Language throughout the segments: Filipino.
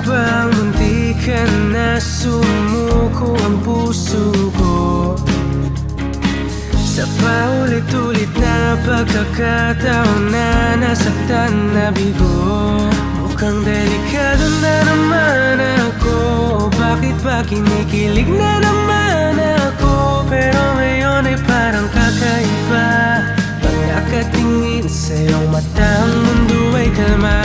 bang muntikan na sumuko ang puso ko sa paulit-ulit na pagkakataon na nasaktan na bigo? Mukhang delikado na naman ako. Bakit ba kinikilig na naman ako? Pero ngayon ay parang kakaiba. Pag nakatingin sa iyong mata, ang mundo ay kalma.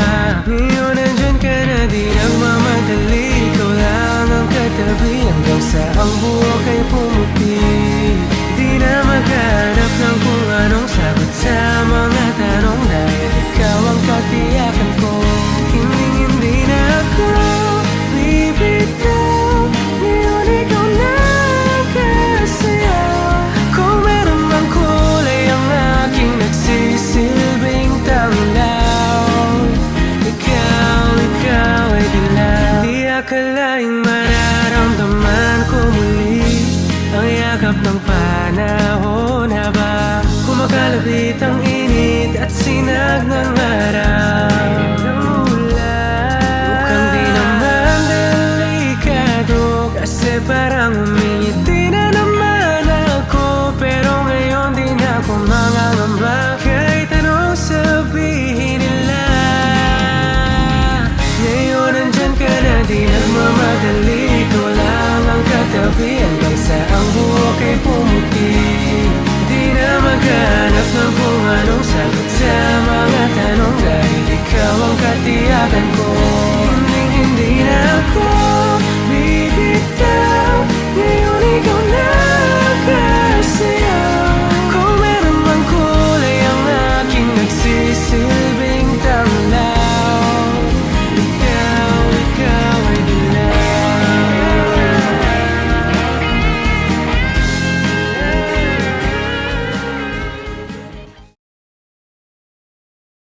Ngayon nandyan ka na, di nagmamadali. Ikaw lang ang katabi hanggang sa ang buhok ay pumuti. Di na maghanap ng kung anong sagot sa mga tanong, dahil ikaw ang katiyakan ko. Hindi na ako bibitaw. Ngayon ikaw na kasaya. Kung meron mang kulay ang aking nagsisilbing tanglaw, ikaw ay dilaw. Di akalaing mararamdaman ko muli ang yakap ng panahon habang kumakalabit ang init at sinag ng araw. Mukhang di naman delikado kasi parang umingiti na naman ako. Pero ngayon di na ako mangangamba kahit anong sabihin nila. Ngayon nandyan ka na, di nagmamadali. Ikaw lang ang katabi hanggang sa ang buhok ay pumuti. Di na maghanap ng kung anong sagot sa mga tanong, dahil ikaw ang katiyakan ko. Hindi na ako bibitaw. Ngayon ikaw na